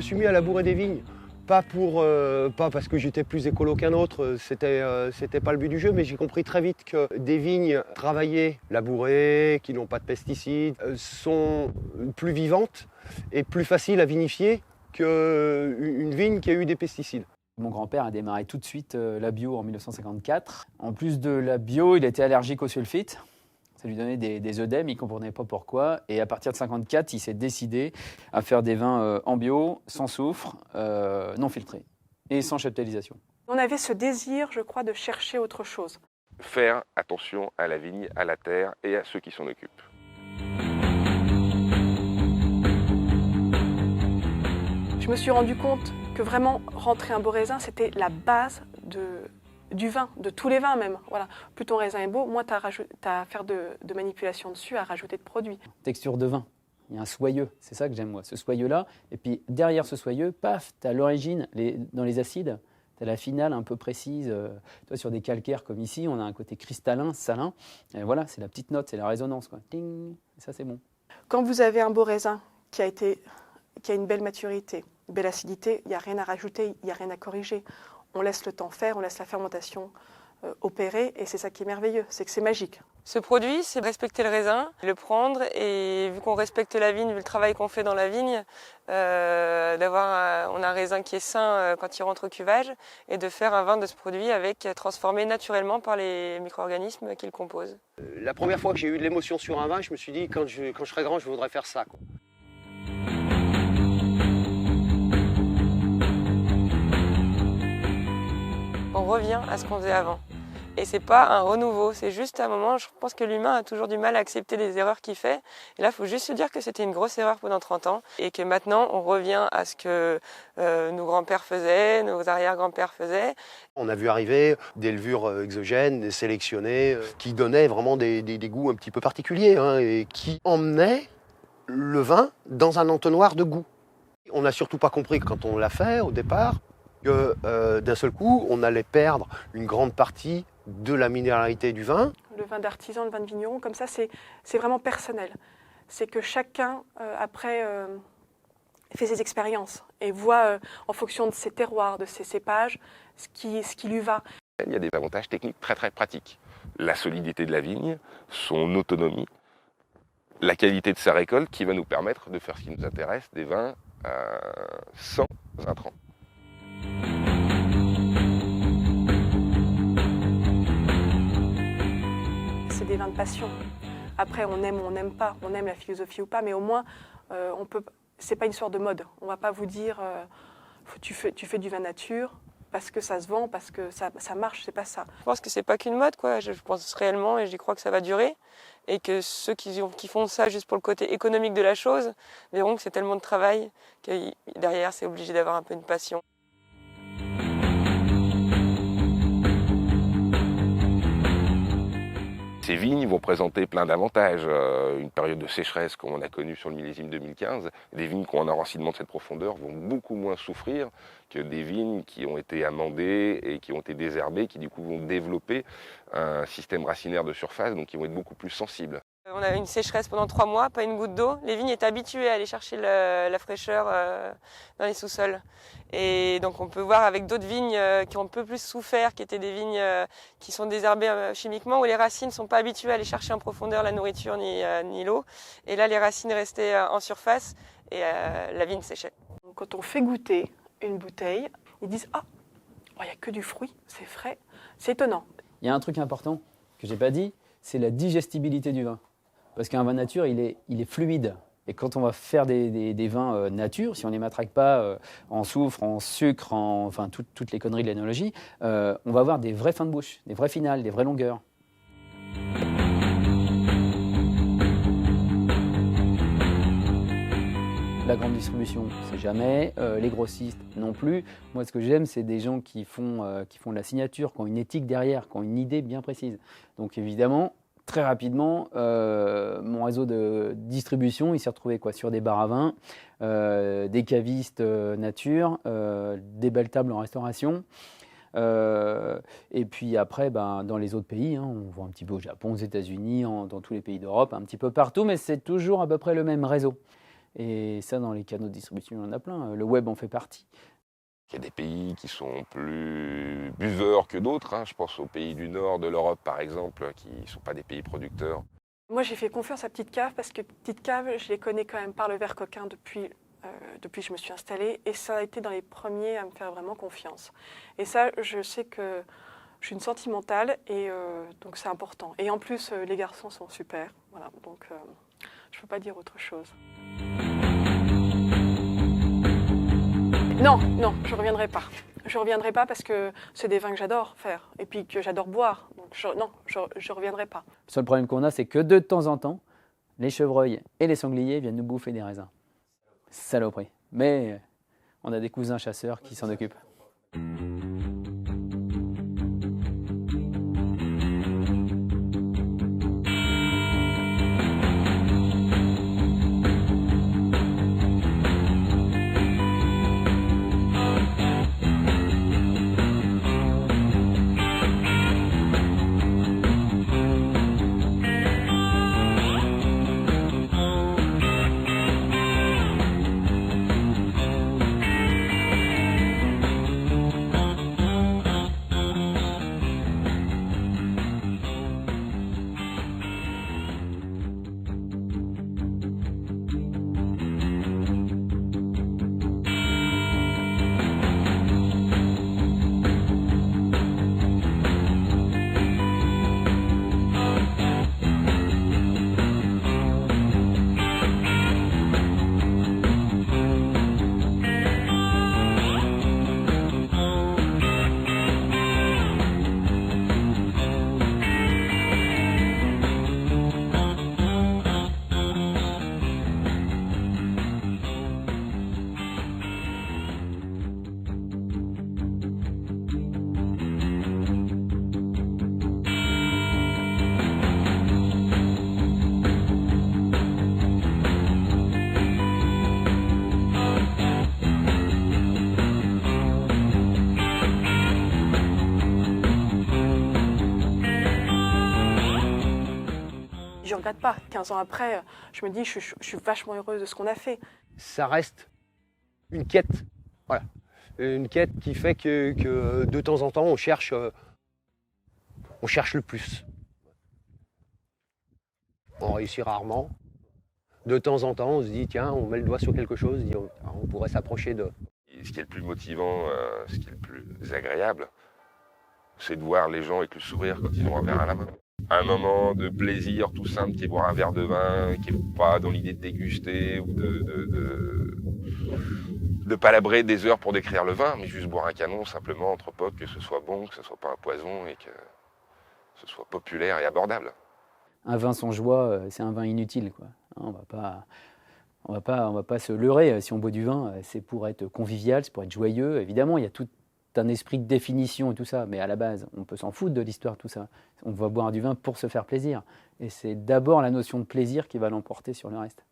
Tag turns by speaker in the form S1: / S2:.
S1: suis mis à labourer des vignes. Pas parce que j'étais plus écolo qu'un autre, c'était pas le but du jeu, mais j'ai compris très vite que des vignes travaillées, labourées, qui n'ont pas de pesticides, sont plus vivantes et plus faciles à vinifier qu'une vigne qui a eu des pesticides.
S2: Mon grand-père a démarré tout de suite la bio en 1954. En plus de la bio, il était allergique au sulfite. Ça lui donnait des œdèmes, il ne comprenait pas pourquoi. Et à partir de 1954, il s'est décidé à faire des vins en bio, sans soufre, non filtrés et sans chaptalisation.
S3: On avait ce désir, je crois, de chercher autre chose.
S4: Faire attention à la vigne, à la terre et à ceux qui s'en occupent.
S3: Je me suis rendu compte que vraiment rentrer un beau raisin, c'était la base du vin, de tous les vins même. Voilà. Plus ton raisin est beau, moins tu as à faire de manipulation dessus, à rajouter de produits.
S2: Texture de vin, il y a un soyeux, c'est ça que j'aime moi, ce soyeux-là. Et puis derrière ce soyeux, paf, tu as l'origine, dans les acides, tu as la finale un peu précise. Toi, sur des calcaires comme ici, on a un côté cristallin, salin. Et voilà, c'est la petite note, c'est la résonance, quoi. Ting, et ça c'est bon.
S3: Quand vous avez un beau raisin qui a une belle maturité, une belle acidité, il n'y a rien à rajouter, il n'y a rien à corriger. On laisse le temps faire, on laisse la fermentation opérer, et c'est ça qui est merveilleux, c'est que c'est magique.
S5: Ce produit, c'est respecter le raisin, le prendre, et vu qu'on respecte la vigne, vu le travail qu'on fait dans la vigne, on a un raisin qui est sain quand il rentre au cuvage, et de faire un vin de ce produit transformé naturellement par les micro-organismes qu'il compose.
S1: La première fois que j'ai eu de l'émotion sur un vin, je me suis dit, quand je serai grand, je voudrais faire ça, quoi.
S5: On revient à ce qu'on faisait avant. Et c'est pas un renouveau, c'est juste un moment, je pense que l'humain a toujours du mal à accepter les erreurs qu'il fait. Et là, il faut juste se dire que c'était une grosse erreur pendant 30 ans et que maintenant, on revient à ce que nos grands-pères faisaient, nos arrière-grands-pères faisaient.
S1: On a vu arriver des levures exogènes, sélectionnées, qui donnaient vraiment des goûts un petit peu particuliers, hein, et qui emmenaient le vin dans un entonnoir de goût. On n'a surtout pas compris quand on l'a fait au départ, que d'un seul coup, on allait perdre une grande partie de la minéralité du vin.
S3: Le vin d'artisan, le vin de vigneron, comme ça, c'est vraiment personnel. C'est que chacun, après, fait ses expériences et voit, en fonction de ses terroirs, de ses cépages, ce qui lui va.
S4: Il y a des avantages techniques très très pratiques. La solidité de la vigne, son autonomie, la qualité de sa récolte qui va nous permettre de faire ce qui nous intéresse, des vins sans intrants.
S3: C'est des vins de passion. Après, on aime ou on n'aime pas, on aime la philosophie ou pas, mais au moins, c'est pas une sorte de mode. On va pas vous dire, tu fais du vin nature parce que ça se vend, parce que ça marche, c'est pas ça.
S5: Je pense que c'est pas qu'une mode, quoi. Je pense réellement et j'y crois que ça va durer. Et que ceux qui font ça juste pour le côté économique de la chose verront que c'est tellement de travail que derrière, c'est obligé d'avoir un peu une passion.
S4: Ces vignes vont présenter plein d'avantages. Une période de sécheresse comme on a connu sur le millésime 2015, des vignes qui ont un enracinement de cette profondeur vont beaucoup moins souffrir que des vignes qui ont été amendées et qui ont été désherbées, qui du coup vont développer un système racinaire de surface, donc qui vont être beaucoup plus sensibles.
S5: On a eu une sécheresse pendant 3 mois, pas une goutte d'eau. Les vignes étaient habituées à aller chercher la fraîcheur dans les sous-sols. Et donc on peut voir avec d'autres vignes qui ont un peu plus souffert, qui étaient des vignes qui sont désherbées chimiquement, où les racines ne sont pas habituées à aller chercher en profondeur la nourriture ni l'eau. Et là, les racines restaient en surface et la vigne séchait.
S3: Quand on fait goûter une bouteille, ils disent « Ah, il n'y a que du fruit, c'est frais, c'est étonnant ».
S2: Il y a un truc important que je n'ai pas dit, c'est la digestibilité du vin. Parce qu'un vin nature, il est fluide. Et quand on va faire des vins nature, si on ne les matraque pas en soufre, en sucre, enfin toutes les conneries de l'énologie, on va avoir des vraies fins de bouche, des vraies finales, des vraies longueurs. La grande distribution, c'est jamais. Les grossistes, non plus. Moi, ce que j'aime, c'est des gens qui font de la signature, qui ont une éthique derrière, qui ont une idée bien précise. Donc évidemment, très rapidement, mon réseau de distribution, il s'est retrouvé sur des bars à vin, des cavistes nature, des belles tables en restauration. Et puis après, dans les autres pays, on voit un petit peu au Japon, aux États-Unis, dans tous les pays d'Europe, un petit peu partout, mais c'est toujours à peu près le même réseau. Et ça, dans les canaux de distribution, il y en a plein. Le web en fait partie.
S4: Il y a des pays qui sont plus buveurs que d'autres, hein. Je pense aux pays du nord de l'Europe, par exemple, qui ne sont pas des pays producteurs.
S3: Moi, j'ai fait confiance à Petite Cave parce que Petite Cave, je les connais quand même par le verre coquin depuis que je me suis installée. Et ça a été dans les premiers à me faire vraiment confiance. Et ça, je sais que je suis une sentimentale et donc c'est important. Et en plus, les garçons sont super. Voilà, donc je ne peux pas dire autre chose. Non, je ne reviendrai pas. Je ne reviendrai pas parce que c'est des vins que j'adore faire et puis que j'adore boire. Donc je ne reviendrai pas.
S2: Le seul problème qu'on a, c'est que de temps en temps, les chevreuils et les sangliers viennent nous bouffer des raisins. Saloperie. Mais on a des cousins chasseurs qui s'en occupent.
S3: Je ne regrette pas. 15 ans après, je me dis, je suis vachement heureuse de ce qu'on a fait.
S1: Ça reste une quête. Voilà. Une quête qui fait que de temps en temps, on cherche le plus. On réussit rarement. De temps en temps, on se dit, tiens, on met le doigt sur quelque chose, on pourrait s'approcher de...
S4: Et ce qui est le plus motivant, ce qui est le plus agréable, c'est de voir les gens avec le sourire quand ils ont un verre à la main. Un moment de plaisir tout simple qui est boire un verre de vin, qui n'est pas dans l'idée de déguster ou de palabrer des heures pour décrire le vin, mais juste boire un canon simplement entre potes, que ce soit bon, que ce soit pas un poison et que ce soit populaire et abordable.
S2: Un vin sans joie, c'est un vin inutile, quoi. On va pas se leurrer. Si on boit du vin, c'est pour être convivial, c'est pour être joyeux. Évidemment, il y a tout un esprit de définition et tout ça, mais à la base, on peut s'en foutre de l'histoire, tout ça. On va boire du vin pour se faire plaisir. Et c'est d'abord la notion de plaisir qui va l'emporter sur le reste.